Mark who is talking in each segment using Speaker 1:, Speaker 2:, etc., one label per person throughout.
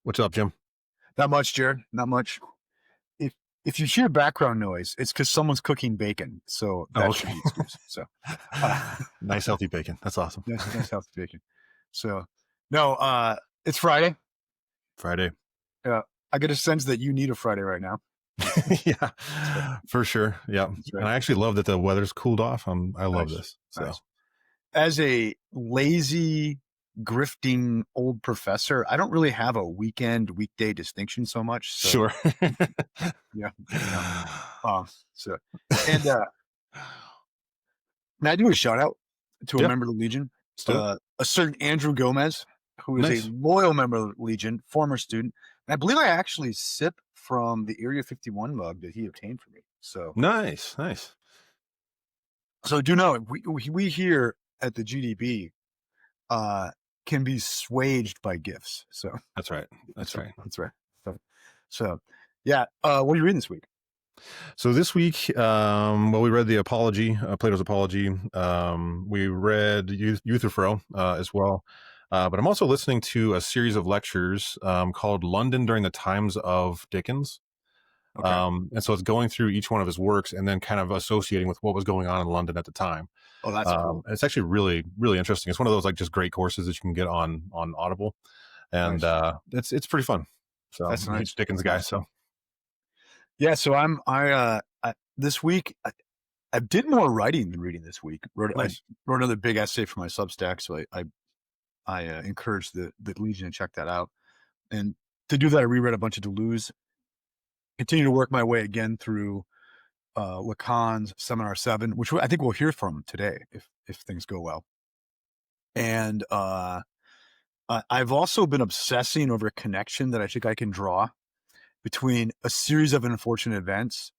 Speaker 1: What's up, Jim?
Speaker 2: Not much, Jared. Not much. If if you hear background noise, it's because someone's cooking bacon. So
Speaker 1: Oh,
Speaker 2: that should
Speaker 1: okay.
Speaker 2: be excused. So uh,
Speaker 1: Nice healthy bacon. That's awesome.
Speaker 2: nice healthy bacon. So no, it's Friday.
Speaker 1: Friday.
Speaker 2: Uh, I get a sense that you need a Friday right now.
Speaker 1: Yeah,
Speaker 2: That's right.
Speaker 1: for sure. Yeah.
Speaker 2: That's
Speaker 1: And
Speaker 2: right.
Speaker 1: I actually love that the weather's cooled off. I love
Speaker 2: Nice.
Speaker 1: this. So
Speaker 2: Nice. As a lazy, grifting old professor, I don't really have a weekday distinction so much. So
Speaker 1: sure.
Speaker 2: yeah, so and can I do a shout out to a
Speaker 1: Yeah,
Speaker 2: member of the Legion?
Speaker 1: let's do it.
Speaker 2: A certain Andrew Gomez, who is a
Speaker 1: Nice.
Speaker 2: loyal member of the Legion, former student. And I believe I actually sip from the Area 51 mug that he obtained for me.
Speaker 1: Nice.
Speaker 2: So do know we here at the GDB can be swaged by gifts. So
Speaker 1: That's right. That's right.
Speaker 2: that's right. So yeah. What are you reading this week?
Speaker 1: So this week, we read the Apology, Plato's Apology. We read Euthyphro as well. But I'm also listening to a series of lectures called London During the Times of Dickens.
Speaker 2: Okay.
Speaker 1: And so it's going through each one of his works and then kind of associating with what was going on in London at the time.
Speaker 2: Oh, that's cool.
Speaker 1: It's actually really, really interesting. It's one of those like just great courses that you can get on Audible, and
Speaker 2: Nice.
Speaker 1: it's pretty fun. So
Speaker 2: That's
Speaker 1: I'm a
Speaker 2: nice.
Speaker 1: huge Dickens
Speaker 2: That's
Speaker 1: guy.
Speaker 2: nice.
Speaker 1: So
Speaker 2: Yeah. So this week I did more writing than reading this week.
Speaker 1: nice.
Speaker 2: Wrote another big essay for my Substack, so I encourage the Legion to check that out. And to do that, I reread a bunch of Deleuze. Continue to work my way again through Lacan's Seminar 7, which I think we'll hear from today if things go well. And I've also been obsessing over a connection that I think I can draw between a series of unfortunate events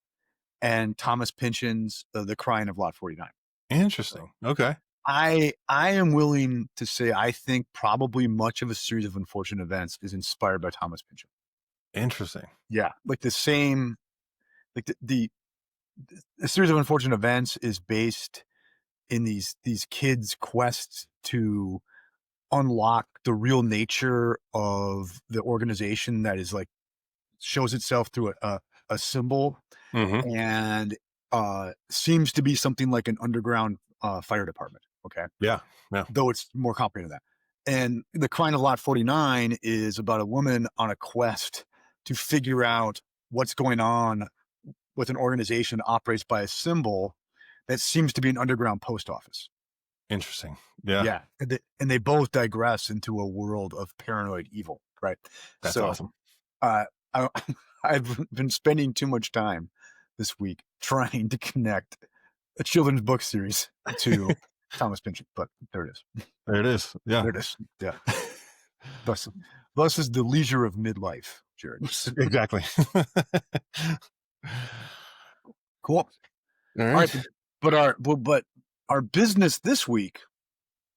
Speaker 2: and Thomas Pynchon's The Crying of Lot 49.
Speaker 1: Interesting. Okay.
Speaker 2: I am willing to say I think probably much of a series of unfortunate events is inspired by Thomas Pynchon.
Speaker 1: Interesting.
Speaker 2: Yeah, like the same, like the series of unfortunate events is based in these kids' quests to unlock the real nature of the organization that is like shows itself through a symbol
Speaker 1: Mm-hmm.
Speaker 2: and seems to be something like an underground fire department. Okay.
Speaker 1: Yeah.
Speaker 2: Though it's more complicated than that. And The Crying of Lot 49 is about a woman on a quest to figure out what's going on with an organization that operates by a symbol that seems to be an underground post office.
Speaker 1: Interesting. Yeah.
Speaker 2: Yeah. And they both digress into a world of paranoid evil. Right.
Speaker 1: That's
Speaker 2: So
Speaker 1: awesome.
Speaker 2: I, I've been spending too much time this week trying to connect a children's book series to Thomas Pynchon, but there it is.
Speaker 1: There it is. Yeah.
Speaker 2: There it is. Yeah. Thus is the leisure of midlife, Jared.
Speaker 1: Exactly.
Speaker 2: Cool.
Speaker 1: All
Speaker 2: All
Speaker 1: right.
Speaker 2: right. But our business this week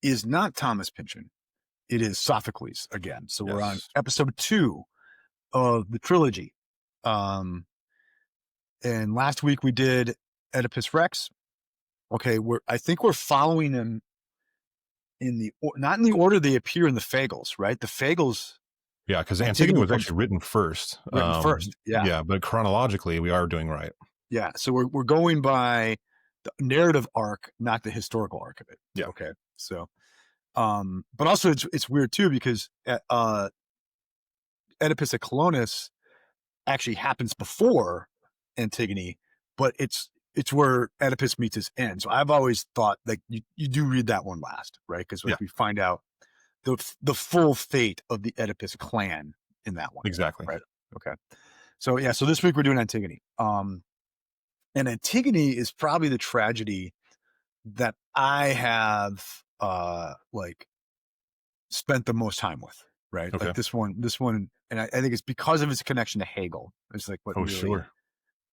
Speaker 2: is not Thomas Pynchon. It is Sophocles again. So we're on
Speaker 1: Yes.
Speaker 2: episode 2 of the trilogy. And last week we did Oedipus Rex. Okay, I think we're following him not in the order they appear in the Fagles, right? The Fagles.
Speaker 1: Yeah, because
Speaker 2: Antigone
Speaker 1: Antigone was
Speaker 2: comes
Speaker 1: actually written first.
Speaker 2: first. Yeah.
Speaker 1: Yeah, but chronologically we are doing right.
Speaker 2: Yeah. So we're going by the narrative arc, not the historical arc of it.
Speaker 1: Yeah.
Speaker 2: Okay. So, but also it's weird too because Oedipus at Colonus actually happens before Antigone, but it's where Oedipus meets his end. So I've always thought like you do read that one last, right? Because
Speaker 1: Yeah.
Speaker 2: we find out the full fate of the Oedipus clan in that one.
Speaker 1: Exactly.
Speaker 2: Right. Okay. So yeah, so this week we're doing Antigone. And Antigone is probably the tragedy that I have like spent the most time with, right?
Speaker 1: Okay.
Speaker 2: Like this one, and I think it's because of its connection to Hegel. It's like what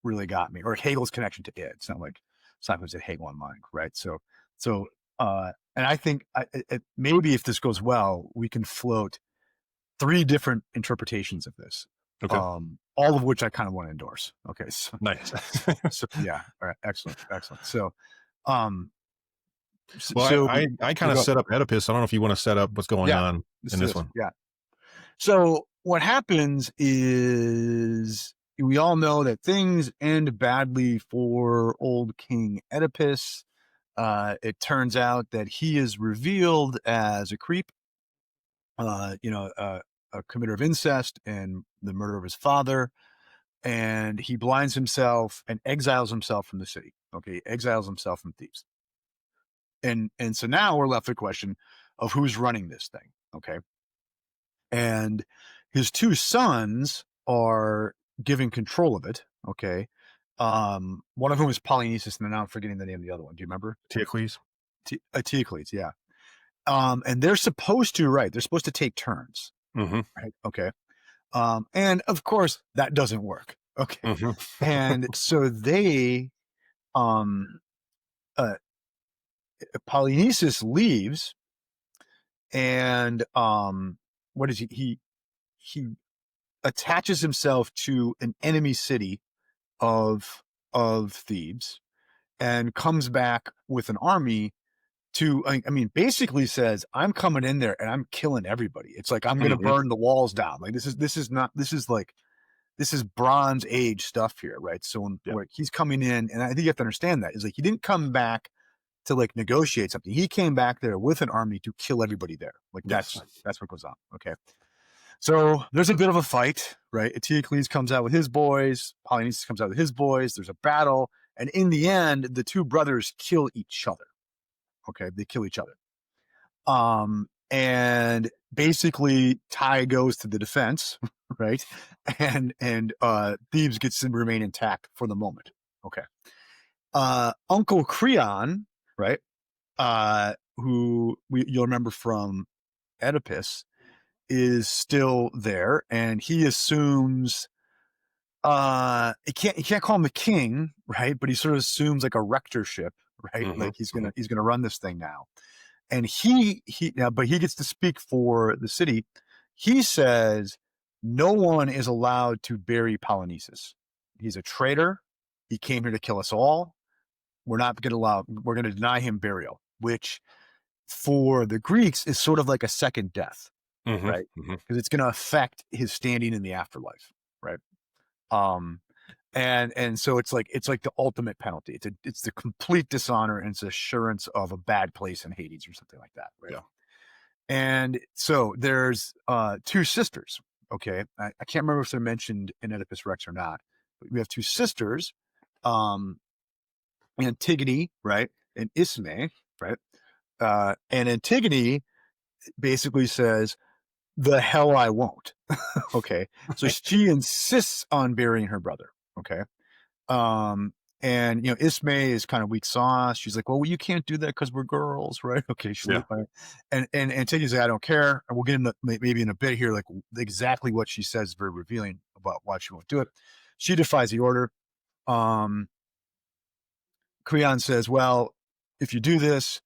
Speaker 2: really got me, or Hegel's connection to it. It's not like Sophocles at Hegel in mind, right? So and I think maybe if this goes well, we can float 3 different interpretations of this.
Speaker 1: Okay.
Speaker 2: All of which I kind of want to endorse. Okay. So
Speaker 1: Nice.
Speaker 2: so yeah. All right. Excellent. So,
Speaker 1: Well, I kind of set up Oedipus. I don't know if you want to set up what's going on in this one.
Speaker 2: Yeah. So what happens is we all know that things end badly for old King Oedipus. It turns out that he is revealed as a creep, a committer of incest and the murder of his father. And he blinds himself and exiles himself from the city. Okay, he exiles himself from Thebes. And so now we're left with the question of who's running this thing. Okay. And his two sons are giving control of it. Okay. One of whom is Polynices, and now I'm forgetting the name of the other one. Do you remember?
Speaker 1: Teocles.
Speaker 2: Teocles, yeah. And they're supposed to, right? They're supposed to take turns,
Speaker 1: Mm-hmm.
Speaker 2: right? Okay. And of course that doesn't work. Okay.
Speaker 1: Mm-hmm.
Speaker 2: And so they, um, uh, Polynices leaves, and what is he attaches himself to an enemy city of Thebes, and comes back with an army to, I mean, basically says, I'm coming in there and I'm killing everybody. It's like, I'm going to
Speaker 1: Mm-hmm.
Speaker 2: burn the walls down. Like, this is Bronze Age stuff here, right? So
Speaker 1: Yeah.
Speaker 2: where he's coming in, and I think you have to understand that, is like, he didn't come back to like negotiate something. He came back there with an army to kill everybody there. Like,
Speaker 1: Yes.
Speaker 2: that's what goes on. Okay. So there's a bit of a fight, right? Eteocles comes out with his boys, Polynices comes out with his boys. There's a battle, and in the end, the two brothers kill each other. Okay, they kill each other. And basically, Ty goes to the defense, right? And Thebes gets to remain intact for the moment. Okay. Uncle Creon, right? You'll remember from Oedipus, is still there, and he assumes he can't call him the king, right? But he sort of assumes like a rectorship, right?
Speaker 1: Mm-hmm.
Speaker 2: Like he's
Speaker 1: Mm-hmm.
Speaker 2: gonna run this thing now. And but he gets to speak for the city. He says no one is allowed to bury Polynices. He's a traitor. He came here to kill us all. We're going to deny him burial, which for the Greeks is sort of like a second death,
Speaker 1: Mm-hmm.
Speaker 2: right?
Speaker 1: Mm-hmm.
Speaker 2: Because it's going to affect his standing in the afterlife, right? Um, and so it's like the ultimate penalty. It's the complete dishonor, and it's assurance of a bad place in Hades or something like that, right?
Speaker 1: Yeah.
Speaker 2: And so there's two sisters. Okay, I can't remember if they're mentioned in Oedipus Rex or not, but we have two sisters, um, Antigone, right, and Ismay, right. And Antigone basically says, "The hell I won't." Okay, so she insists on burying her brother. Okay. Um, and Ismay is kind of weak sauce. She's like, "Well, you can't do that because we're girls, right?" Okay,
Speaker 1: Yeah.
Speaker 2: and Antigone's like, "I don't care." And we'll get into maybe in a bit here, like exactly what she says is very revealing about why she won't do it. She defies the order. Um, Creon says, "Well, if you do this,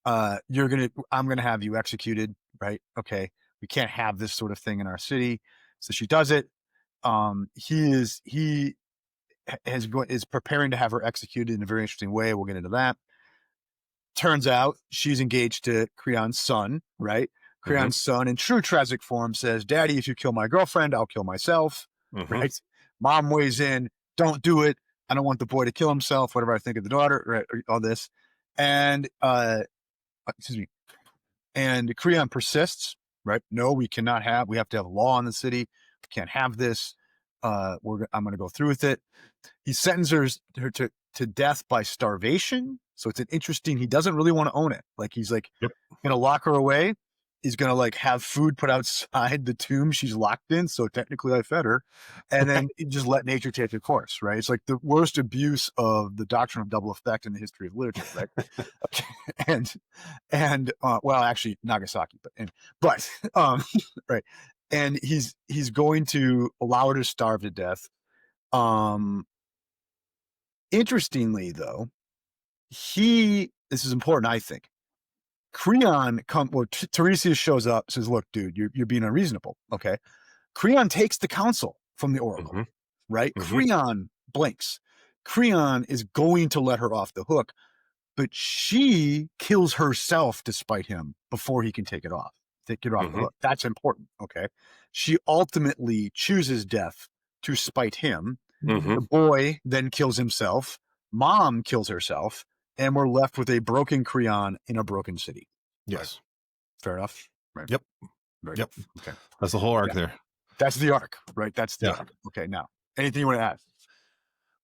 Speaker 2: I'm gonna have you executed, right? Okay, we can't have this sort of thing in our city." So she does it. He is preparing to have her executed in a very interesting way. We'll get into that. Turns out she's engaged to Creon's son, right?
Speaker 1: Mm-hmm.
Speaker 2: Creon's son, in true tragic form, says, "Daddy, if you kill my girlfriend, I'll kill myself."
Speaker 1: Mm-hmm.
Speaker 2: Right? Mom weighs in, "Don't do it. I don't want the boy to kill himself, whatever I think of the daughter," right? All this. And excuse me. And Creon persists, right? "No, we have to have a law in the city. We can't have this. I'm going to go through with it." He sentences her to death by starvation. So it's an interesting, he doesn't really want to own it. Like he's like
Speaker 1: Yep.
Speaker 2: going to lock her away. He's going to like have food put outside the tomb she's locked in. So technically I fed her, and then just let nature take its course, right? It's like the worst abuse of the doctrine of double effect in the history of literature, right? Okay. And well, actually Nagasaki, but right. And he's going to allow her to starve to death. Um, Interestingly, though, this is important, I think. Tiresias shows up, says, "Look, dude, you're being unreasonable." Okay. Creon takes the counsel from the oracle,
Speaker 1: Mm-hmm.
Speaker 2: right?
Speaker 1: Mm-hmm.
Speaker 2: Creon blinks. Creon is going to let her off the hook, but she kills herself despite him before he can take it off. to get her off the
Speaker 1: Mhm.
Speaker 2: hook. That's important. Okay. She ultimately chooses death to spite him.
Speaker 1: Mhm.
Speaker 2: The boy then kills himself. Mom kills herself. And we're left with a broken Creon in a broken city. Right.
Speaker 1: Yes.
Speaker 2: Fair enough. Right.
Speaker 1: Yep.
Speaker 2: Very good.
Speaker 1: Yep.
Speaker 2: Okay.
Speaker 1: That's the whole arc
Speaker 2: Yeah.
Speaker 1: there.
Speaker 2: That's the arc, right? That's the
Speaker 1: Yeah.
Speaker 2: arc. Okay. Now, anything you want to add?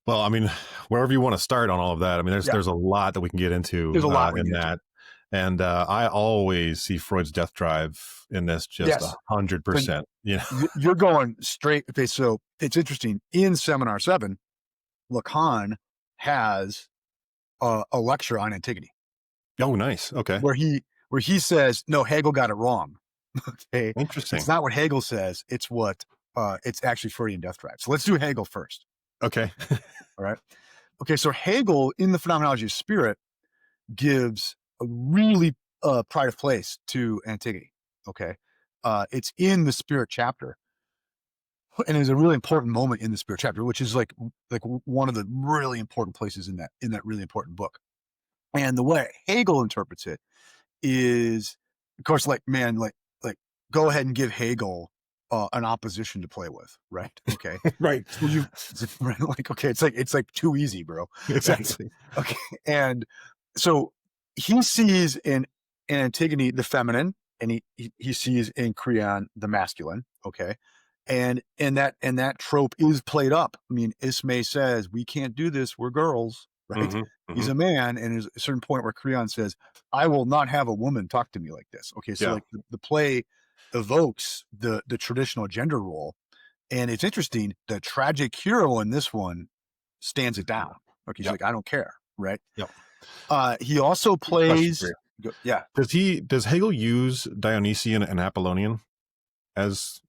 Speaker 1: Well, I mean, wherever you want to start on all of that, I mean,
Speaker 2: Yeah.
Speaker 1: there's a lot that we can get
Speaker 2: There's
Speaker 1: into
Speaker 2: a lot we can
Speaker 1: in
Speaker 2: get into.
Speaker 1: that, and I always see Freud's death drive in this just
Speaker 2: Yes.
Speaker 1: 100%. You know,
Speaker 2: You're going straight. Okay. So it's interesting. In Seminar 7, Lacan has a lecture on Antigone
Speaker 1: oh, nice. Okay,
Speaker 2: where he says, no, Hegel got it wrong. Okay. It's
Speaker 1: interesting.
Speaker 2: not what Hegel says. It's what, it's actually Freudian death drive. So let's do Hegel first.
Speaker 1: Okay,
Speaker 2: All right. Okay. So Hegel in the Phenomenology of Spirit gives a really pride of place to Antigone. Okay. It's in the Spirit chapter. And it's a really important moment in the Spirit chapter, which is like one of the really important places in that really important book. And the way Hegel interprets it is, of course, like, man, like go ahead and give Hegel an opposition to play with, right? Okay.
Speaker 1: right,
Speaker 2: So you like, okay, it's like too easy, bro. Right.
Speaker 1: exactly.
Speaker 2: Okay. And so he sees in Antigone the feminine, and he sees in Creon the masculine. Okay. And that trope is played up. I mean, Ismay says, we can't do this, we're girls, right?
Speaker 1: Hmm.
Speaker 2: He's
Speaker 1: Hmm.
Speaker 2: a man, and there's a certain point where Creon says, I will not have a woman talk to me like this. Okay. So
Speaker 1: Yeah.
Speaker 2: like the play evokes the traditional gender role. And it's interesting, the tragic hero in this one stands it down. Okay, he's
Speaker 1: Yep.
Speaker 2: like, I don't care, right?
Speaker 1: Yep.
Speaker 2: He also
Speaker 1: Question for
Speaker 2: plays,
Speaker 1: you:
Speaker 2: yeah,
Speaker 1: Does Hegel use Dionysian and Apollonian as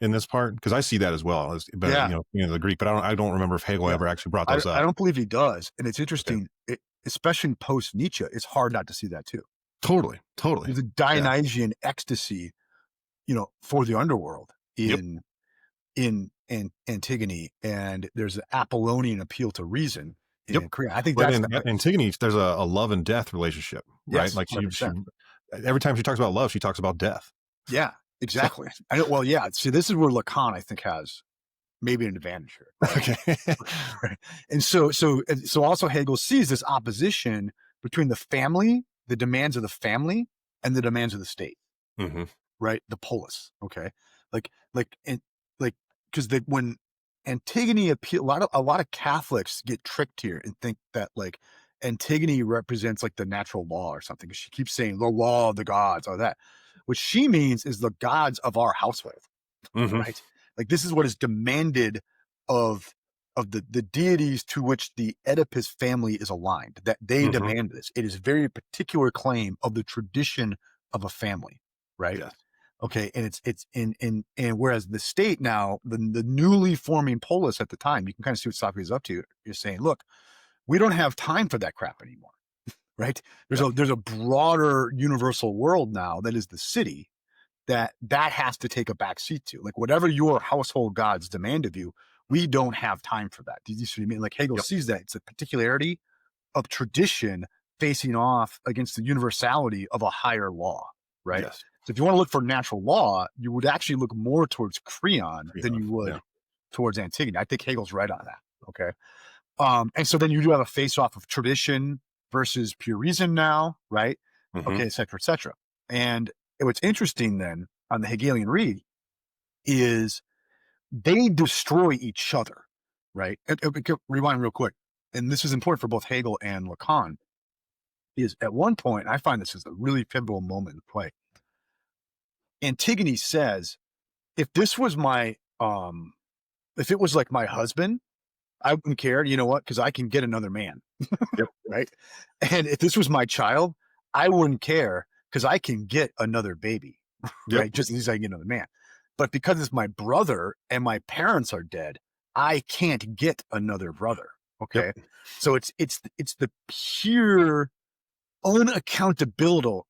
Speaker 1: in this part? Because I see that as well as, but
Speaker 2: yeah,
Speaker 1: the Greek, but I don't remember if Hegel
Speaker 2: yeah.
Speaker 1: ever actually brought
Speaker 2: I,
Speaker 1: those
Speaker 2: I
Speaker 1: up.
Speaker 2: don't believe he does. And it's
Speaker 1: Okay.
Speaker 2: interesting, especially post Nietzsche, it's hard not to see that too.
Speaker 1: Totally. Totally.
Speaker 2: There's a
Speaker 1: Yeah.
Speaker 2: Dionysian ecstasy, for the underworld
Speaker 1: Yep.
Speaker 2: in Antigone, and there's an Apollonian appeal to reason
Speaker 1: Yep.
Speaker 2: in Korea. I think
Speaker 1: But
Speaker 2: that's
Speaker 1: in
Speaker 2: the
Speaker 1: Antigone, there's a love and death relationship, right?
Speaker 2: yes,
Speaker 1: Like she
Speaker 2: 100%.
Speaker 1: every time she talks about love, she talks about death.
Speaker 2: Yeah,
Speaker 1: So
Speaker 2: exactly. I know. Well, yeah. See, this is where Lacan, I think, has maybe an advantage here, right?
Speaker 1: okay.
Speaker 2: Right. And so also Hegel sees this opposition between the family, the demands of the family, and the demands of the state,
Speaker 1: Hmm.
Speaker 2: right? The polis. Okay. And like, because when Antigone appeal, a lot of Catholics get tricked here and think that like Antigone represents like the natural law or something. Because she keeps saying the law of the gods or that. What she means is the gods of our household,
Speaker 1: Hmm.
Speaker 2: right? Like this is what is demanded of the deities to which the Oedipus family is aligned, that they
Speaker 1: Hmm.
Speaker 2: demand this. It is a very particular claim of the tradition of a family, right?
Speaker 1: Yes.
Speaker 2: Okay, and it's and whereas the state now, the newly forming polis at the time, you can kind of see what Sophocles is up to. You're saying, look, we don't have time for that crap anymore, right? There's
Speaker 1: Yep.
Speaker 2: a broader universal world now that is the city, that has to take a back seat to. Like whatever your household gods demand of you, we don't have time for that. Do you see what I mean? Like Hegel
Speaker 1: Yep.
Speaker 2: sees that it's a particularity of tradition facing off against the universality of a higher law, right?
Speaker 1: Yes.
Speaker 2: So if you want to look for natural law, you would actually look more towards Creon than
Speaker 1: Creon.
Speaker 2: you
Speaker 1: Yeah.
Speaker 2: would towards Antigone. I think Hegel's right on that. Okay. And so then you do have a face off of tradition versus pure reason now, right?
Speaker 1: Hmm.
Speaker 2: Okay, et cetera, et cetera. And what's interesting then on the Hegelian read is they destroy each other, right? Rewind real quick. And this is important for both Hegel and Lacan, is at one point, I find this is a really pivotal moment in the play. Antigone says, if this was if it was like my husband, I wouldn't care. You know what? Because I can get another man,
Speaker 1: Yep.
Speaker 2: right? And if this was my child, I wouldn't care because I can get another baby,
Speaker 1: Yep.
Speaker 2: right? Just as easy as I can get another man. But because it's my brother and my parents are dead, I can't get another brother.
Speaker 1: Yep.
Speaker 2: Okay. So it's the pure unaccountable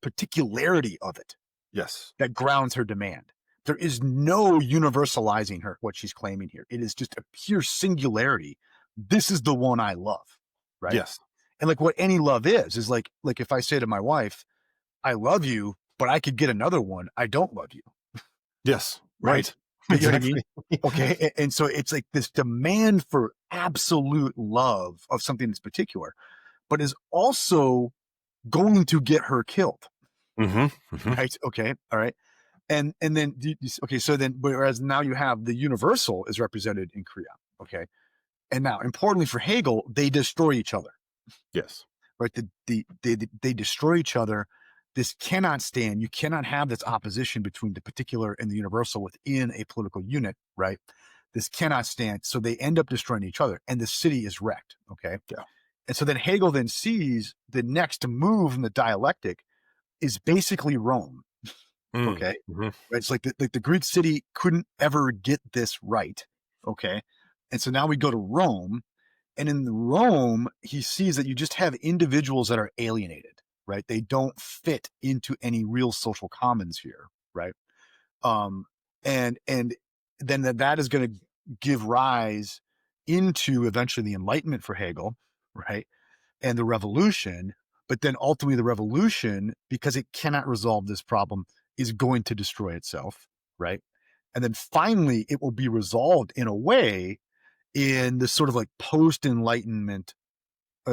Speaker 2: particularity of it
Speaker 1: Yes.
Speaker 2: that grounds her demand. There is no universalizing what she's claiming here. It is just a pure singularity. This is the one I love, right?
Speaker 1: Yes.
Speaker 2: And like what any love is like if I say to my wife, I love you, but I could get another one. I don't love you,
Speaker 1: Yes.
Speaker 2: right?
Speaker 1: Right.
Speaker 2: You know what I mean?
Speaker 1: Exactly.
Speaker 2: Okay. And so it's like this demand for absolute love of something that's particular, but is also going to get her killed,
Speaker 1: Mhm. Mhm.
Speaker 2: right? Okay. All right. And then okay, so then whereas now you have the universal is represented in Creon. Okay. And now importantly for Hegel, they destroy each other,
Speaker 1: Yes.
Speaker 2: right? They destroy each other. This cannot stand. You cannot have this opposition between the particular and the universal within a political unit, right? This cannot stand. So they end up destroying each other, and the city is wrecked. Okay.
Speaker 1: Yeah.
Speaker 2: And so then Hegel then sees the next move in the dialectic is basically Rome.
Speaker 1: Mm.
Speaker 2: Okay.
Speaker 1: Mhm.
Speaker 2: Right? It's like the Greek city couldn't ever get this right. Okay. And so now we go to Rome, and in Rome, he sees that you just have individuals that are alienated, right? They don't fit into any real social commons here, right? Um, and then that is going to give rise into eventually the Enlightenment for Hegel, right? And the revolution, but then ultimately the revolution, because it cannot resolve this problem, is going to destroy itself, right? And then finally, it will be resolved in a way in this sort of like post-enlightenment,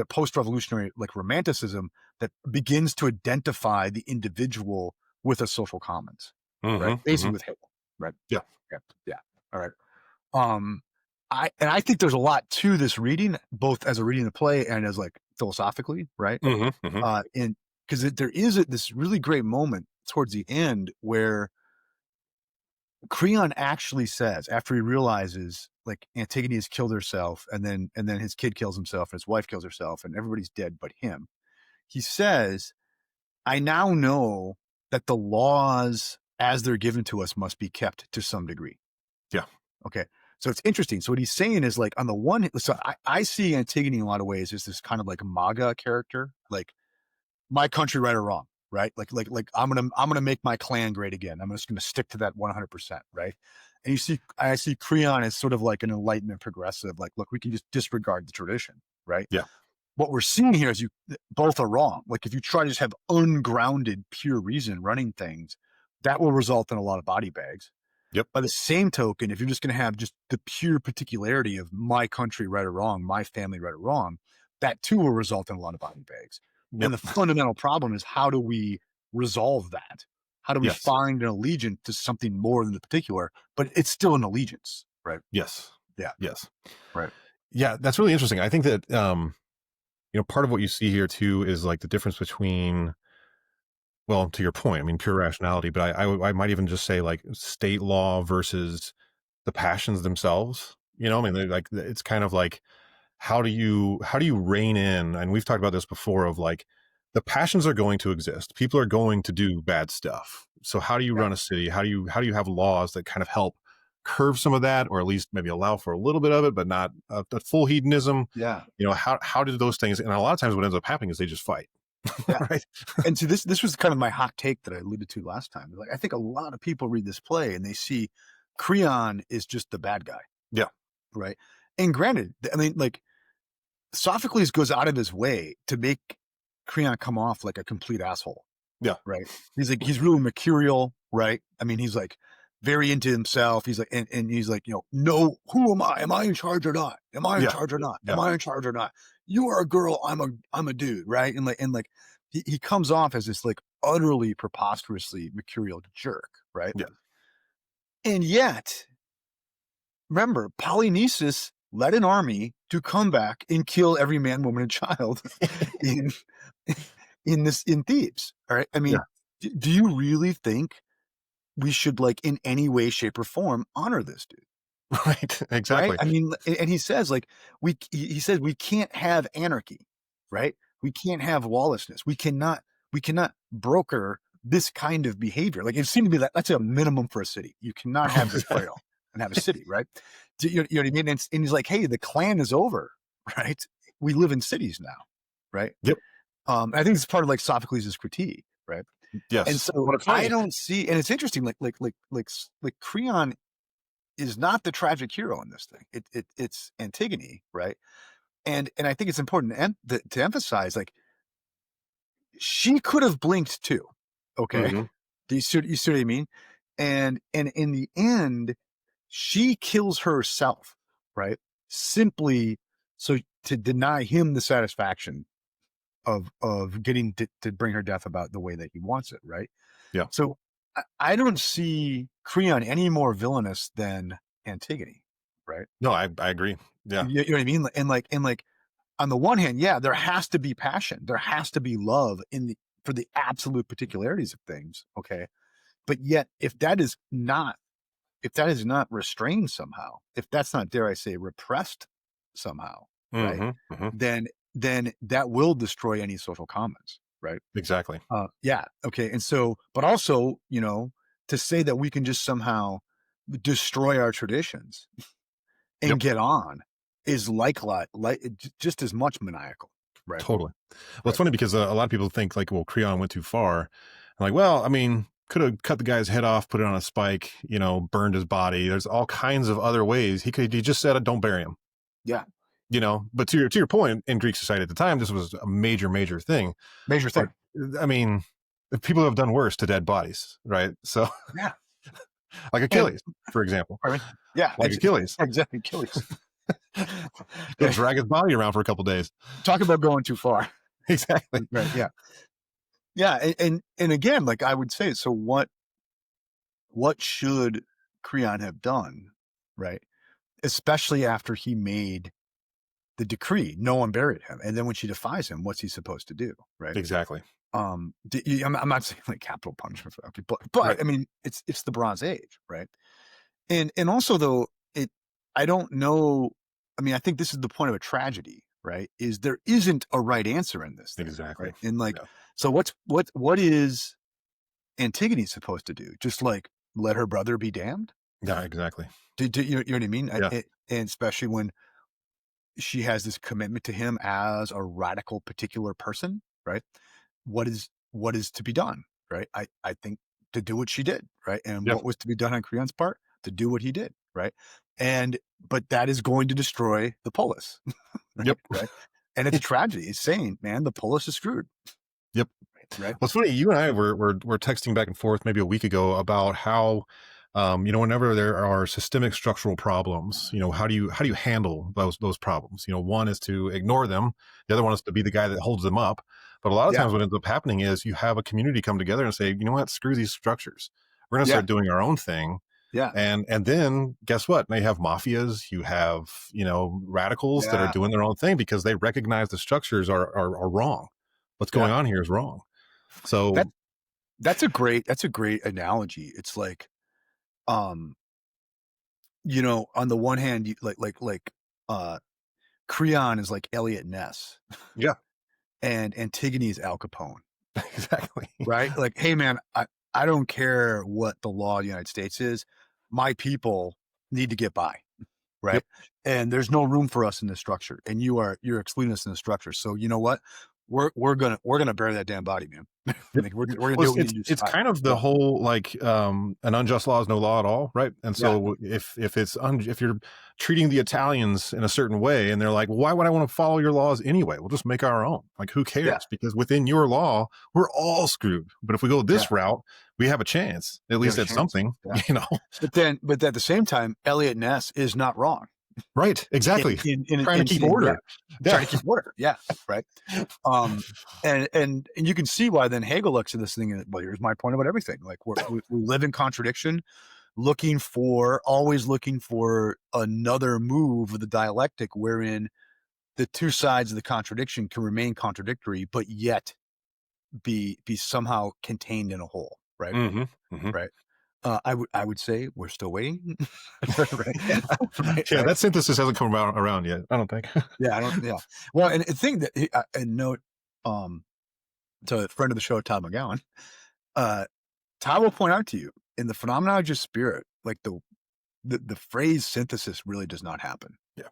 Speaker 2: post-revolutionary like romanticism that begins to identify the individual with a social commons, right?
Speaker 1: Mhm.
Speaker 2: Basically
Speaker 1: Mhm.
Speaker 2: with Hegel, right?
Speaker 1: Yeah.
Speaker 2: Yeah, yeah. All right. Um, I think there's a lot to this reading, both as a reading of the play and as like philosophically, right?
Speaker 1: Mhm. Mhm.
Speaker 2: And because there is this really great moment towards the end where Creon actually says, after he realizes like Antigone has killed herself, and then his kid kills himself, and his wife kills herself, and everybody's dead but him. He says, "I now know that the laws as they're given to us must be kept to some degree."
Speaker 1: Yeah.
Speaker 2: Okay. So it's interesting. So what he's saying is like on the one, so I see Antigone in a lot of ways as this kind of like MAGA character, like my country, right or wrong, right? Like I'm gonna make my clan great again. I'm just gonna stick to that 100%, right? And I see Creon as sort of like an enlightenment progressive. Like, look, we can just disregard the tradition, right?
Speaker 1: Yeah.
Speaker 2: What we're seeing here is you both are wrong. Like if you try to just have ungrounded pure reason running things, that will result in a lot of body bags.
Speaker 1: Yep.
Speaker 2: By the same token, if you're just going to have just the pure particularity of my country, right or wrong, my family, right or wrong, that too will result in a lot of body bags. And
Speaker 1: Yep.
Speaker 2: the fundamental problem is how do we resolve that? How do we
Speaker 1: Yes.
Speaker 2: find an allegiance to something more than the particular, but it's still an allegiance, right?
Speaker 1: Yes.
Speaker 2: Yeah,
Speaker 1: Yes.
Speaker 2: right.
Speaker 1: Yeah, that's really interesting. I think that part of what you see here too is like the difference between, well, to your point, I mean, pure rationality, but I might even just say like state law versus the passions themselves. I mean, they're like it's kind of like how do you rein in, and we've talked about this before, of like the passions are going to exist. People are going to do bad stuff. So how do you
Speaker 2: Yeah,
Speaker 1: run a city? How do you have laws that kind of help curve some of that, or at least maybe allow for a little bit of it, but not a full hedonism?
Speaker 2: yeah,
Speaker 1: How do those things, and a lot of times what ends up happening is they just fight.
Speaker 2: yeah.
Speaker 1: Right.
Speaker 2: And so this was kind of my hot take that I alluded to last time. Like I think a lot of people read this play and they see Creon is just the bad guy,
Speaker 1: Yeah.
Speaker 2: right? And granted, I mean, like Sophocles goes out of his way to make Creon come off like a complete asshole,
Speaker 1: Yeah.
Speaker 2: right? He's like, he's really mercurial, right? I mean, he's like very into himself. He's like, and he's like, no, who am I? Am I in charge or not? Am I in
Speaker 1: Yeah.
Speaker 2: charge or not? Am
Speaker 1: Yeah.
Speaker 2: I in charge or not? You are a girl. I'm a dude, right? And like he comes off as this like utterly preposterously mercurial jerk, right?
Speaker 1: Yeah.
Speaker 2: And yet, remember, Polynices led an army to come back and kill every man, woman, and child in in Thebes. All right. I
Speaker 1: Yeah.
Speaker 2: mean, do you really think we should like in any way, shape, or form honor this dude?
Speaker 1: Right.
Speaker 2: Right.
Speaker 1: Exactly.
Speaker 2: I mean, and he says like he says we can't have anarchy, right? We can't have lawlessness. We cannot broker this kind of behavior. Like it seemed to be that's a minimum for a city. You cannot have betrayal and have a city, right? You know what I mean? And he's like, hey, the clan is over, right? We live in cities now, right?
Speaker 1: Yep.
Speaker 2: I think it's part of like Sophocles' critique, right? And
Speaker 1: Yes.
Speaker 2: so
Speaker 1: But it's
Speaker 2: I
Speaker 1: funny.
Speaker 2: don't see, and it's interesting, like Creon is not the tragic hero in this thing. It's Antigone, right? And I think it's important to emphasize, like she could have blinked too, okay?
Speaker 1: Mhm.
Speaker 2: Do you see what I mean? And in the end, she kills herself, right? Simply so to deny him the satisfaction of getting to bring her death about the way that he wants it, right?
Speaker 1: Yeah.
Speaker 2: So I don't see Creon any more villainous than Antigone, right?
Speaker 1: No, I agree. Yeah.
Speaker 2: You know what I mean? And on the one hand, yeah, there has to be passion, there has to be love in the for the absolute particularities of things, okay? But yet, if that is not restrained somehow, if that's not, dare I say, repressed somehow, right?
Speaker 1: Hmm. Hmm.
Speaker 2: Then then that will destroy any social commons, right?
Speaker 1: Exactly.
Speaker 2: Yeah, okay. And so, but also, to say that we can just somehow destroy our traditions and
Speaker 1: Yep.
Speaker 2: get on is just as much maniacal, right?
Speaker 1: Totally. Well, it's
Speaker 2: Right.
Speaker 1: funny because a lot of people think like, well, Creon went too far. I'm like, well, I mean, could have cut the guy's head off, put it on a spike, burned his body. There's all kinds of other ways. He just said, don't bury him,
Speaker 2: Yeah,
Speaker 1: but to your point, in Greek society at the time, this was a major, major thing.
Speaker 2: major
Speaker 1: But
Speaker 2: thing.
Speaker 1: I mean, people have done worse to dead bodies, right? So
Speaker 2: Yeah,
Speaker 1: like
Speaker 2: and
Speaker 1: Achilles, for example,
Speaker 2: pardon me? Yeah,
Speaker 1: like Achilles,
Speaker 2: exactly. Achilles.
Speaker 1: go
Speaker 2: Yeah,
Speaker 1: drag his body around for a couple days.
Speaker 2: talk about going too far.
Speaker 1: Exactly.
Speaker 2: Right. Yeah. Yeah. And again, like I would say, so what should Creon have done, right? Especially after he made the decree, no one buried him, and then when she defies him, what's he supposed to do, right?
Speaker 1: Exactly.
Speaker 2: I'm not saying like capital punishment for that,
Speaker 1: Right.
Speaker 2: but I mean it's the Bronze Age, right? And also though it, I don't know. I mean, I think this is the point of a tragedy, right? Is there isn't a right answer in this thing,
Speaker 1: Exactly.
Speaker 2: right? And like,
Speaker 1: Yeah.
Speaker 2: so what is Antigone supposed to do? Just like let her brother be damned?
Speaker 1: Yeah. Exactly.
Speaker 2: You know what I mean?
Speaker 1: Yeah.
Speaker 2: And especially when she has this commitment to him as a radical particular person, right? What is to be done, right? I think to do what she did, right? And
Speaker 1: Yep.
Speaker 2: what was to be done on Creon's part to do what he did, right? And but that is going to destroy the polis, right?
Speaker 1: Yep.
Speaker 2: Right. And it's a tragedy. It's saying, man, the polis is screwed,
Speaker 1: Yep.
Speaker 2: right?
Speaker 1: Well, it's funny. You and I were texting back and forth maybe a week ago about how, whenever there are systemic structural problems, how do you handle those problems? One is to ignore them. The other one is to be the guy that holds them up. But a lot of
Speaker 2: Yeah,
Speaker 1: times, what ends up happening is you have a community come together and say, you know what, screw these structures. We're going to
Speaker 2: yeah,
Speaker 1: start doing our own thing.
Speaker 2: yeah,
Speaker 1: And then guess what? Now you have mafias, you have radicals that are
Speaker 2: yeah.
Speaker 1: doing their own thing because they recognize the structures are wrong. What's going
Speaker 2: Yeah.
Speaker 1: on here is wrong. So
Speaker 2: That that's a great analogy. It's like, um, on the one hand, uh Creon is like Elliot Ness
Speaker 1: yeah,
Speaker 2: and Antigone is Al Capone,
Speaker 1: exactly.
Speaker 2: right? Like, hey man, I don't care what the law of the United States is. My people need to get by, right?
Speaker 1: Yep,
Speaker 2: And there's no room for us in this structure. And you're excluding us in the structure. So you know what? We're gonna bury that damn body, man.
Speaker 1: yep.
Speaker 2: Like we're gonna
Speaker 1: Well,
Speaker 2: do
Speaker 1: it's
Speaker 2: what we need
Speaker 1: it's,
Speaker 2: to do to
Speaker 1: it's
Speaker 2: survive.
Speaker 1: kind of the
Speaker 2: Yeah.
Speaker 1: whole like an unjust law is no law at all, right? And
Speaker 2: Yeah.
Speaker 1: so if you're treating the Italians in a certain way, and they're like, well, why would I want to follow your laws anyway? We'll just make our own. Like, who
Speaker 2: Yeah.
Speaker 1: cares? Because within your law, we're all screwed. But if we go
Speaker 2: Yeah.
Speaker 1: this route, we have a chance, at
Speaker 2: We have
Speaker 1: least
Speaker 2: a
Speaker 1: at
Speaker 2: chance.
Speaker 1: something,
Speaker 2: Yeah.
Speaker 1: you know?
Speaker 2: But at the same time, Elliot Ness is not wrong.
Speaker 1: Right? Exactly. Trying to keep
Speaker 2: Yeah,
Speaker 1: order. Yeah.
Speaker 2: trying to keep order. Yeah, right. Um, and you can see why then Hegel looks at this thing and, well, here's my point about everything. Like we live in contradiction, always looking for another move of the dialectic wherein the two sides of the contradiction can remain contradictory, but yet be somehow contained in a whole. Right.
Speaker 1: Hmm. Hmm.
Speaker 2: Right. I would say we're still waiting. Right. Right.
Speaker 1: Yeah,
Speaker 2: Right.
Speaker 1: that synthesis hasn't come around yet, I don't think.
Speaker 2: Yeah, I don't. Yeah. Well, and the thing that and note, um, to a friend of the show, Todd McGowan, uh, Todd will point out to you in the phenomenology of spirit, like the phrase synthesis really does not happen,
Speaker 1: Yeah.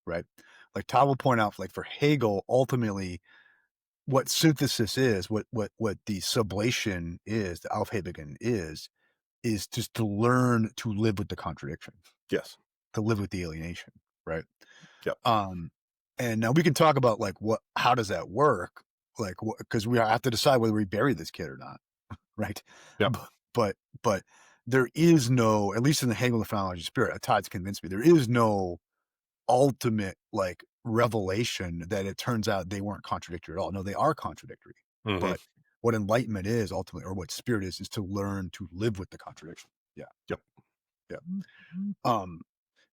Speaker 2: right? Like Todd will point out, like for Hegel, ultimately, what synthesis is, what the sublation is, the Aufhebungen is just to learn to live with the contradiction,
Speaker 1: Yes.
Speaker 2: to live with the alienation, right?
Speaker 1: Yep.
Speaker 2: Um, and now we can talk about how does that work? Like, because we have to decide whether we bury this kid or not, right?
Speaker 1: Yep.
Speaker 2: But there is no, at least in the Hegel phenomenology spirit, Todd's convinced me there is no ultimate like revelation that it turns out they weren't contradictory at all. No, they are contradictory.
Speaker 1: Hmm.
Speaker 2: But what enlightenment is ultimately, or what spirit is to learn to live with the contradiction. Yeah.
Speaker 1: Yep.
Speaker 2: Yeah. Um,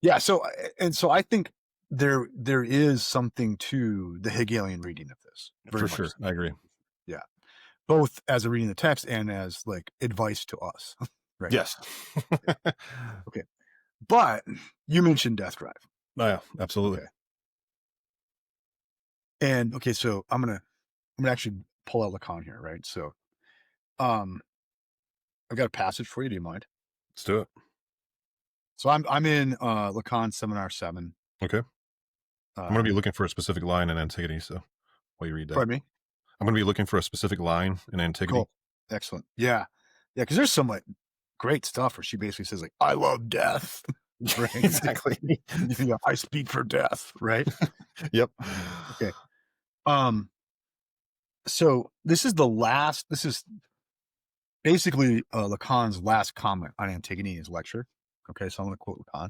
Speaker 2: yeah. So, and so I think there is something to the Hegelian reading of this, very
Speaker 1: For
Speaker 2: much
Speaker 1: sure.
Speaker 2: so.
Speaker 1: I agree.
Speaker 2: Yeah. Both as a reading the text and as like advice to us. Right.
Speaker 1: Yes.
Speaker 2: Okay. But you mentioned Death Drive.
Speaker 1: Oh, yeah, absolutely.
Speaker 2: Okay. And okay, so I'm gonna actually pull out Lacan here, right? So um I've got a passage for you. Do you mind?
Speaker 1: Let's do it.
Speaker 2: So I'm in Lacan Seminar 7.
Speaker 1: Okay. I'm going to
Speaker 2: Uh
Speaker 1: be looking for a specific line in Antigone. So while you read that,
Speaker 2: Pardon me?
Speaker 1: I'm going to be looking for a specific line in Antigone.
Speaker 2: Cool. Excellent. Yeah. Yeah, because there's some like great stuff where she basically says, like, I love death. Right.
Speaker 1: Exactly.
Speaker 2: Yeah, I speak for death, right?
Speaker 1: Yep.
Speaker 2: Okay. Um, so this is basically Lacan's last comment on Antigone in his lecture. Okay, so I'm gonna quote Lacan.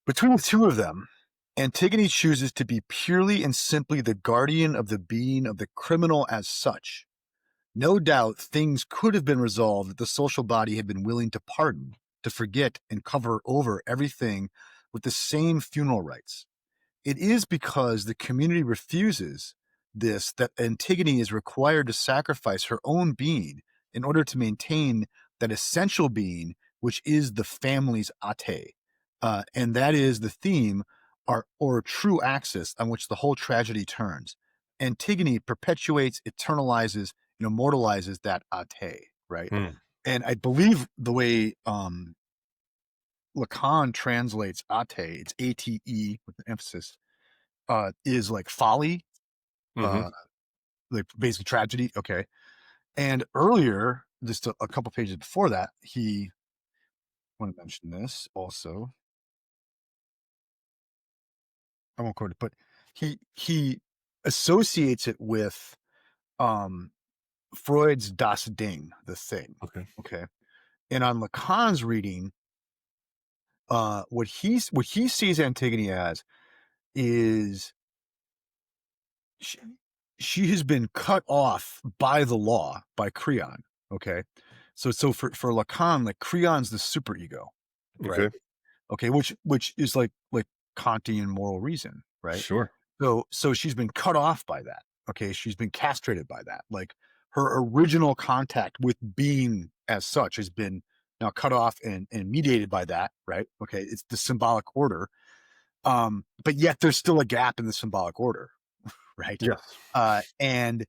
Speaker 2: Between the two of them, Antigone chooses to be purely and simply the guardian of the being of the criminal as such. No doubt things could have been resolved if the social body had been willing to pardon, to forget, and cover over everything with the same funeral rites. It is because the community refuses this that Antigone is required to sacrifice her own being in order to maintain that essential being, which is the family's ate. And that is the theme or true axis on which the whole tragedy turns. Antigone perpetuates, eternalizes, and immortalizes that ate, right?
Speaker 1: Hmm.
Speaker 2: And I believe the way Lacan translates ate, it's ate with an emphasis, is like folly,
Speaker 1: Hmm.
Speaker 2: uh, like basically tragedy. Okay. And earlier, just a couple pages before that, he want to mention this also. I won't quote it, but he associates it with um Freud's Das Ding, the thing.
Speaker 1: Okay.
Speaker 2: Okay. And on Lacan's reading, what he sees Antigone as is she, she has been cut off by the law by Creon. Okay. So for Lacan, like Creon's the superego, right?
Speaker 1: Okay.
Speaker 2: Okay, which is like Kantian moral reason, right?
Speaker 1: Sure.
Speaker 2: So she's been cut off by that. Okay, she's been castrated by that. Like her original contact with being as such has been now cut off and mediated by that, right? Okay, it's the symbolic order. But yet there's still a gap in the symbolic order, right?
Speaker 1: Yes.
Speaker 2: And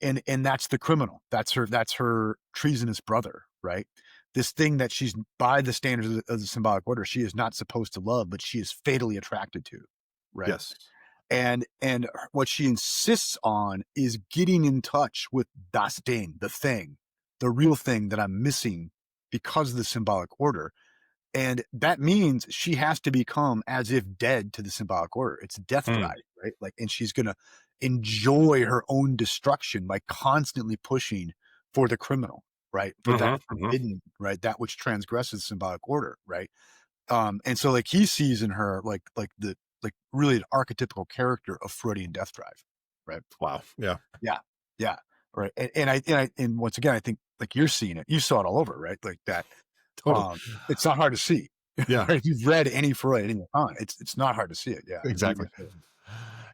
Speaker 2: and that's the criminal. That's her treasonous brother, right? This thing that she's by the standards of the symbolic order, she is not supposed to love, but she is fatally attracted to, right?
Speaker 1: Yes.
Speaker 2: And what she insists on is getting in touch with das Ding, the thing, the real thing that I'm missing because of the symbolic order. And that means she has to become as if dead to the symbolic order. It's death
Speaker 1: Hmm.
Speaker 2: drive, right? Like, and she's going to enjoy her own destruction by constantly pushing for the criminal, right? For that
Speaker 1: Hmm. Hmm.
Speaker 2: forbidden, right? That which transgresses symbolic order, right? And so like he sees in her like really an archetypical character of Freudian death drive, right?
Speaker 1: Wow. Yeah.
Speaker 2: Yeah, yeah, right. And once again, I think like you're seeing it. You saw it all over, right? Like that.
Speaker 1: Totally.
Speaker 2: It's not hard to see.
Speaker 1: Yeah.
Speaker 2: Right? If you've read any Freud, any Lacan, it's not hard to see it. Yeah, very
Speaker 1: Exactly.
Speaker 2: much so.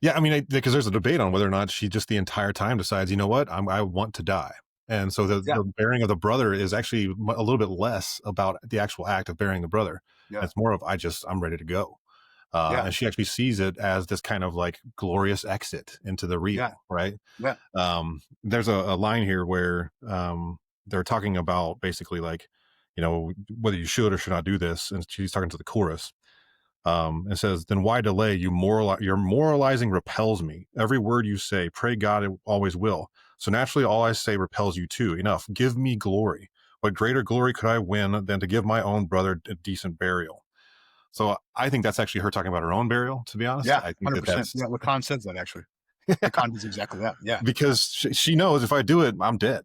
Speaker 1: Yeah. I mean, because there's a debate on whether or not she just the entire time decides, you know what, I want to die. And so
Speaker 2: Yeah,
Speaker 1: the bearing of the brother is actually a little bit less about the actual act of burying the brother.
Speaker 2: yeah,
Speaker 1: It's more of I'm ready to go.
Speaker 2: yeah,
Speaker 1: And she actually sees it as this kind of like glorious exit into the
Speaker 2: yeah,
Speaker 1: real, right?
Speaker 2: yeah,
Speaker 1: There's a line here where they're talking about basically like, whether you should or should not do this. And she's talking to the chorus. And says, then why delay? Your moralizing repels me. Every word you say, pray God it always will. So naturally, all I say repels you too. Enough. Give me glory. What greater glory could I win than to give my own brother a decent burial? So I think that's actually her talking about her own burial, to be honest.
Speaker 2: yeah,
Speaker 1: I think
Speaker 2: 100%.
Speaker 1: that's
Speaker 2: Yeah, Lacan says that actually. Lacan does exactly that. Yeah,
Speaker 1: because she knows if I do it, I'm dead.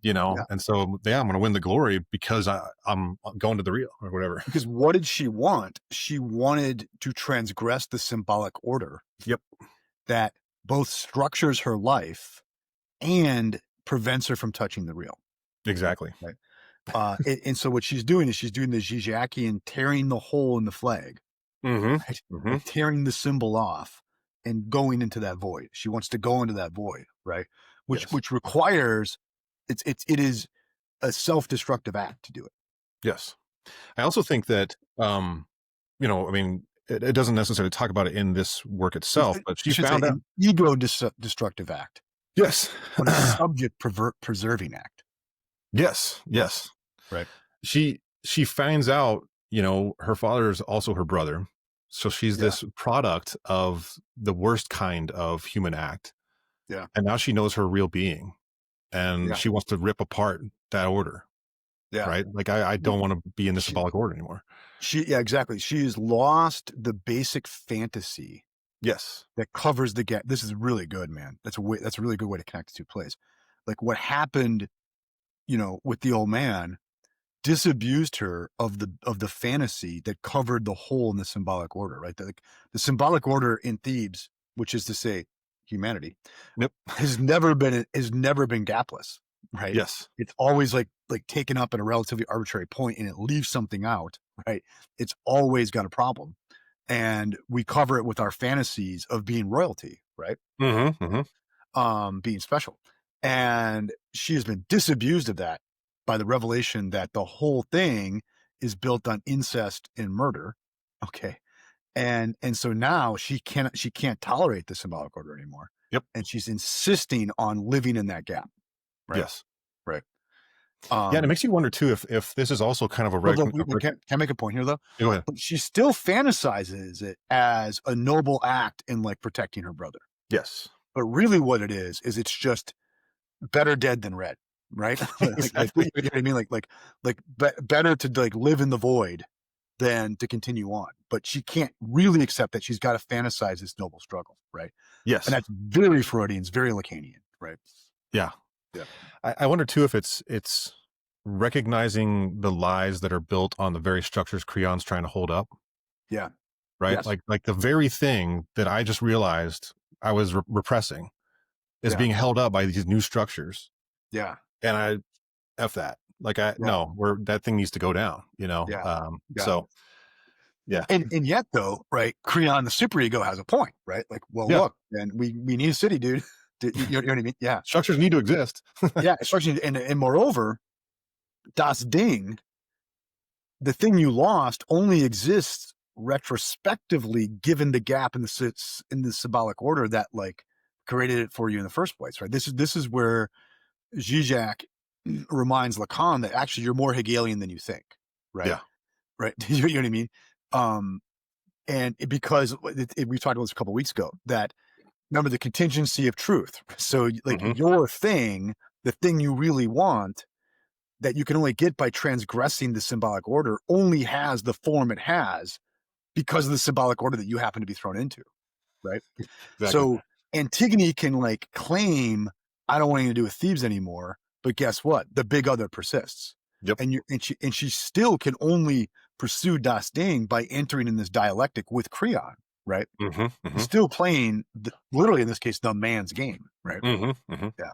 Speaker 2: Yeah.
Speaker 1: And so yeah, I'm going to win the glory because I'm going to the real or whatever.
Speaker 2: Because what did she want? She wanted to transgress the symbolic order
Speaker 1: Yep.
Speaker 2: that both structures her life and prevents her from touching the real.
Speaker 1: Exactly.
Speaker 2: Right. And so what she's doing is she's doing the Zizhakian tearing the hole in the flag,
Speaker 1: Mm-hmm.
Speaker 2: right?
Speaker 1: Mm-hmm.
Speaker 2: Like tearing the symbol off and going into that void. She wants to go into that void, right?
Speaker 1: Yes.
Speaker 2: Which requires it is a self-destructive act to do it.
Speaker 1: Yes. I also think that, I mean, it doesn't necessarily talk about it in this work itself, but
Speaker 2: I
Speaker 1: she
Speaker 2: should say
Speaker 1: found out.
Speaker 2: an ego destructive act,
Speaker 1: Yes.
Speaker 2: but a subject preserving act.
Speaker 1: Yes.
Speaker 2: Yeah.
Speaker 1: Yes.
Speaker 2: Right.
Speaker 1: She finds out, her father is also her brother. So she's
Speaker 2: Yeah.
Speaker 1: this product of the worst kind of human act.
Speaker 2: Yeah.
Speaker 1: And now she knows her real being and
Speaker 2: Yeah.
Speaker 1: she wants to rip apart that order.
Speaker 2: Yeah.
Speaker 1: Right. Like I don't want to be in the
Speaker 2: She,
Speaker 1: symbolic order anymore.
Speaker 2: yeah, exactly. She's lost the basic fantasy
Speaker 1: Yes.
Speaker 2: that covers the gap. This is really good, man. That's a really good way to connect the two plays. Like what happened, with the old man disabused her of the fantasy that covered the hole in the symbolic order, right? The symbolic order in Thebes, which is to say humanity,
Speaker 1: Yep.
Speaker 2: has never been gapless, right?
Speaker 1: Yes.
Speaker 2: It's always like taken up at a relatively arbitrary point and it leaves something out, right? It's always got a problem. And we cover it with our fantasies of being royalty, right?
Speaker 1: Mm-hmm. Mm-hmm.
Speaker 2: Being special. And she has been disabused of that by the revelation that the whole thing is built on incest and murder. Okay. And so now she can't tolerate the symbolic order anymore.
Speaker 1: Yep.
Speaker 2: And she's insisting on living in that gap. Right.
Speaker 1: Yes.
Speaker 2: Right.
Speaker 1: Yeah, and it makes you wonder too if this is can of a
Speaker 2: can I make a point here though?
Speaker 1: Go ahead.
Speaker 2: But she still fantasizes it as a noble act in like protecting her brother.
Speaker 1: Yes.
Speaker 2: But really what it is it's just better dead than red, right?
Speaker 1: Exactly.
Speaker 2: You know what I mean? Better to like live in the void than to continue on. But she can't really accept that she's got to fantasize this noble struggle, right?
Speaker 1: Yes.
Speaker 2: And that's very Freudian, it's very Lacanian, right?
Speaker 1: Yeah.
Speaker 2: Yeah.
Speaker 1: I wonder too if it's recognizing the lies that are built on the very structures Creon's trying to hold up.
Speaker 2: Yeah.
Speaker 1: Right.
Speaker 2: Yes.
Speaker 1: Like the very thing that I just realized I was repressing is being held up by these new structures.
Speaker 2: Yeah.
Speaker 1: And I F that. Like no, that thing needs to go down,
Speaker 2: Yeah.
Speaker 1: So yeah.
Speaker 2: And yet though, right, Creon the superego has a point, right? Like, well,
Speaker 1: Yeah.
Speaker 2: look, and we need a city, dude. You know what I mean? Yeah.
Speaker 1: Structures need to exist.
Speaker 2: Yeah. Especially and moreover, Das Ding, the thing you lost only exists retrospectively given the gap in the symbolic order that like created it for you in the first place, right? This is where Zizek reminds Lacan that actually you're more Hegelian than you think, right?
Speaker 1: Yeah.
Speaker 2: Right. You know what I mean? Because we talked about this a couple of weeks ago, that remember the contingency of truth. So like your thing, the thing you really want, that you can only get by transgressing the symbolic order, only has the form it has because of the symbolic order that you happen to be thrown into, right?
Speaker 1: Exactly.
Speaker 2: So Antigone can like claim, I don't want anything to do with Thebes anymore, but guess what? The big other persists.
Speaker 1: Yep.
Speaker 2: And she still can only pursue Das Ding by entering in this dialectic with Creon, right? Still playing, literally in this case, the man's game, right? Yeah.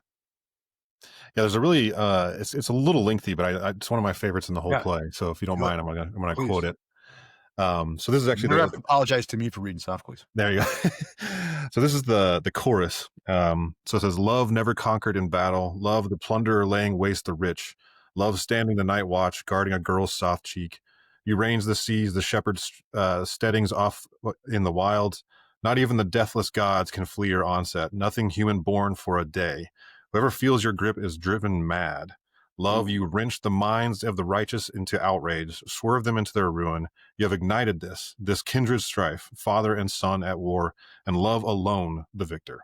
Speaker 1: Yeah, there's a really it's a little lengthy, but it's one of my favorites in the whole play. So if you don't mind, I'm gonna quote it. So this is actually
Speaker 2: you don't have to apologize to me for reading Sophocles.
Speaker 1: There you go. So this is the chorus. So it says, "Love never conquered in battle. Love the plunderer laying waste the rich. Love standing the night watch, guarding a girl's soft cheek. You range the seas, the shepherd's steadings off in the wilds. Not even the deathless gods can flee your onset. Nothing human born for a day. Whoever feels your grip is driven mad. Love, you wrench the minds of the righteous into outrage, swerve them into their ruin. You have ignited this kindred strife, father and son at war, and love alone the victor."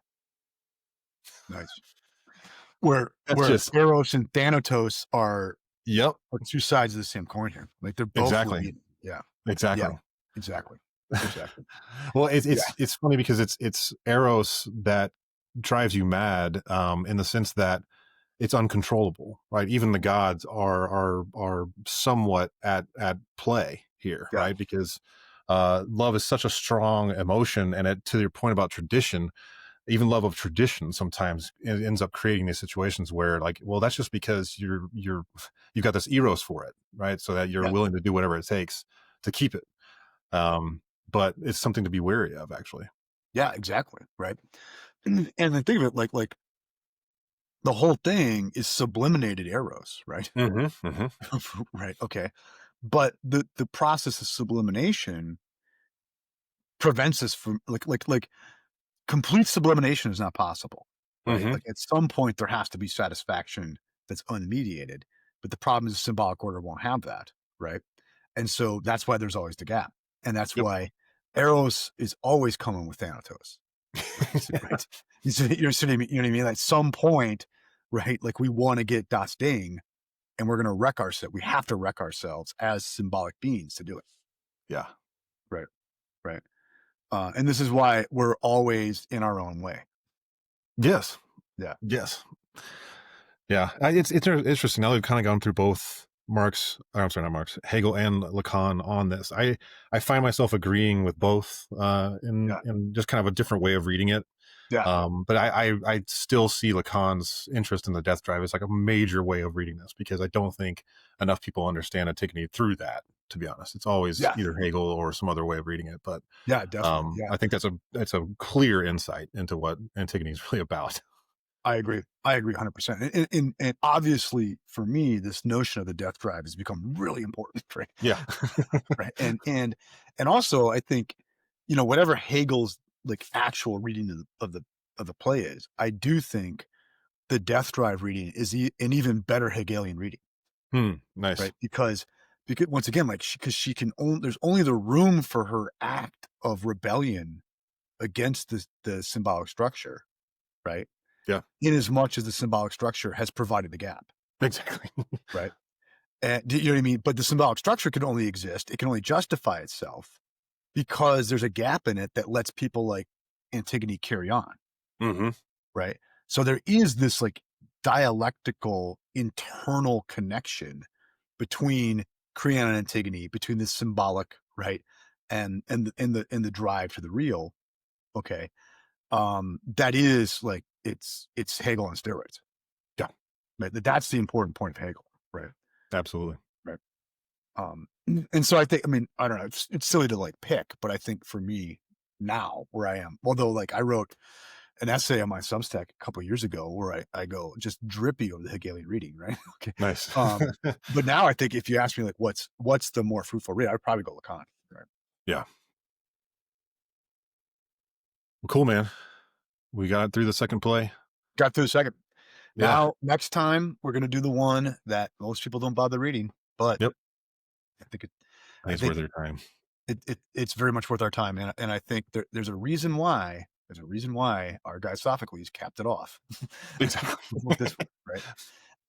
Speaker 2: Nice. Where
Speaker 1: just
Speaker 2: Eros and Thanatos are
Speaker 1: Yep.
Speaker 2: two sides of the same coin here. Like they're both
Speaker 1: Exactly.
Speaker 2: Yeah.
Speaker 1: Exactly.
Speaker 2: Yeah. Exactly.
Speaker 1: Well, it's funny because it's Eros that drives you mad, in the sense that it's uncontrollable, right? Even the gods are somewhat at play here,
Speaker 2: Yeah.
Speaker 1: right? Because love is such a strong emotion, and to your point about tradition, even love of tradition sometimes ends up creating these situations where, like, well, that's just because you've got this eros for it, right? So that you're
Speaker 2: Yeah.
Speaker 1: willing to do whatever it takes to keep it. But it's something to be wary of, actually.
Speaker 2: Yeah, exactly. Right. And then think of it like the whole thing is subliminated eros, right?
Speaker 1: Hmm. Hmm.
Speaker 2: Right. Okay. But the process of sublimation prevents us from like complete sublimation is not possible, right?
Speaker 1: Hmm.
Speaker 2: Like at some point there has to be satisfaction that's unmediated, but the problem is the symbolic order won't have that, right? And so that's why there's always the gap. And that's
Speaker 1: Yep.
Speaker 2: why Eros is always coming with Thanatos, right? Right. You know what I mean? At some point, right? Like we want to get Das Ding and we're going to wreck ourselves. We have to wreck ourselves as symbolic beings to do it.
Speaker 1: Yeah.
Speaker 2: Right. Right. And this is why we're always in our own way.
Speaker 1: Yes.
Speaker 2: Yeah.
Speaker 1: Yes. Yeah, it's interesting. Now we've kind of gone through both Marx, I'm sorry, not Marx, Hegel and Lacan on this. I find myself agreeing with both,
Speaker 2: Yeah.
Speaker 1: in just kind of a different way of reading it.
Speaker 2: Yeah.
Speaker 1: But I still see Lacan's interest in the death drive as like a major way of reading this, because I don't think enough people understand Antigone through that. To be honest, it's always
Speaker 2: Yeah.
Speaker 1: either Hegel or some other way of reading it. But
Speaker 2: Yeah. Definitely. Yeah.
Speaker 1: I think that's a clear insight into what Antigone is really about.
Speaker 2: I agree. I agree 100%. And obviously for me, this notion of the death drive has become really important, right?
Speaker 1: Yeah.
Speaker 2: Right. And also I think, whatever Hegel's like actual reading of the play is, I do think the death drive reading is an even better Hegelian reading,
Speaker 1: Nice.
Speaker 2: right? Because once again, like because she can only there's only the room for her act of rebellion against the symbolic structure, right?
Speaker 1: Yeah.
Speaker 2: In as much as the symbolic structure has provided the gap,
Speaker 1: Exactly.
Speaker 2: right? And do you know what I mean? But the symbolic structure can only exist, it can only justify itself because there's a gap in it that lets people like Antigone carry on,
Speaker 1: Hmm.
Speaker 2: right? So there is this like dialectical internal connection between Creon and Antigone, between the symbolic, right, and the drive to the real, okay, that is like it's Hegel on steroids.
Speaker 1: Yeah,
Speaker 2: Right? That's the important point of Hegel, right?
Speaker 1: absolutely.
Speaker 2: Right. And so I think, I mean, I don't know, it's silly to like pick, but I think for me now where I am, although like I wrote an essay on my Substack a couple of years ago where I go just drippy over the Hegelian reading, right? Okay.
Speaker 1: Nice.
Speaker 2: But now I think if you ask me like what's the more fruitful read, I'd probably go Lacan. Right.
Speaker 1: Yeah. Well, cool, man. We got through the second play.
Speaker 2: Got through the second.
Speaker 1: Yeah.
Speaker 2: Now, next time we're gonna do the one that most people don't bother reading, but
Speaker 1: Yep.
Speaker 2: I think it,
Speaker 1: I think
Speaker 2: I
Speaker 1: it's worth
Speaker 2: think
Speaker 1: your time.
Speaker 2: it's very much worth our time, and I think there's a reason why our guy Sophocles capped it off
Speaker 1: Exactly.
Speaker 2: with this one, right?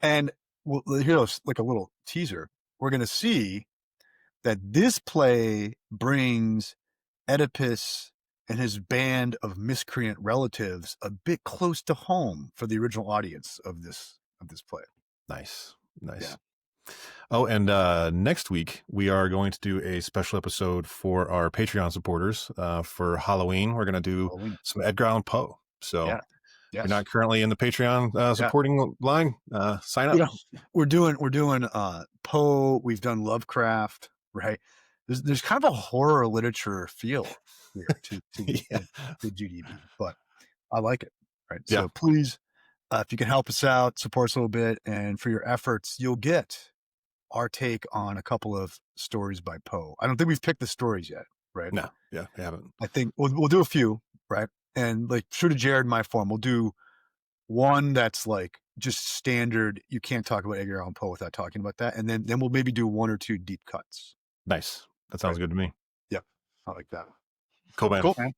Speaker 2: And well, here's like a little teaser. We're gonna see that this play brings Oedipus and his band of miscreant relatives a bit close to home for the original audience of this play.
Speaker 1: Nice.
Speaker 2: Yeah.
Speaker 1: Nice. Oh, and next week we are going to do a special episode for our Patreon supporters. For Halloween, we're going to do
Speaker 2: Halloween.
Speaker 1: some Edgar Allan Poe. So
Speaker 2: Yeah.
Speaker 1: if you're
Speaker 2: Yes.
Speaker 1: not currently in the Patreon
Speaker 2: Yeah.
Speaker 1: supporting line, sign
Speaker 2: You
Speaker 1: up.
Speaker 2: know, we're doing Poe, we've done Lovecraft, right? There's kind of a horror literature feel here
Speaker 1: Yeah.
Speaker 2: to GDB, but I like it. Right.
Speaker 1: Yeah.
Speaker 2: So please, if you can help us out, support us a little bit, and for your efforts, you'll get our take on a couple of stories by Poe. I don't think we've picked the stories yet, right?
Speaker 1: No. Yeah. I haven't.
Speaker 2: I think we'll do a few, right? And like true to Jared, my form, we'll do one that's like just standard. You can't talk about Edgar Allan Poe without talking about that, and then we'll maybe do one or two deep cuts.
Speaker 1: Nice. That sounds
Speaker 2: Right?
Speaker 1: good to me.
Speaker 2: Yep, I like that.
Speaker 1: Cool, man.
Speaker 2: Cool, man.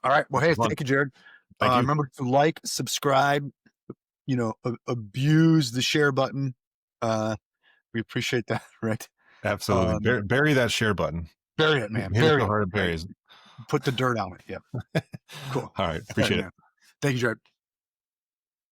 Speaker 2: All right. Well,
Speaker 1: This
Speaker 2: hey,
Speaker 1: was fun.
Speaker 2: thank you, Jared.
Speaker 1: Thank you.
Speaker 2: Remember to like, subscribe. Abuse the share button. We appreciate that, right?
Speaker 1: Absolutely. Bury that share button.
Speaker 2: Bury it, man.
Speaker 1: Hit it
Speaker 2: Bury
Speaker 1: so
Speaker 2: it.
Speaker 1: hard it
Speaker 2: Right?
Speaker 1: buries.
Speaker 2: Put the dirt on it. Yep. Cool.
Speaker 1: All right.
Speaker 2: All right,
Speaker 1: Appreciate it.
Speaker 2: man. Thank you, Jared.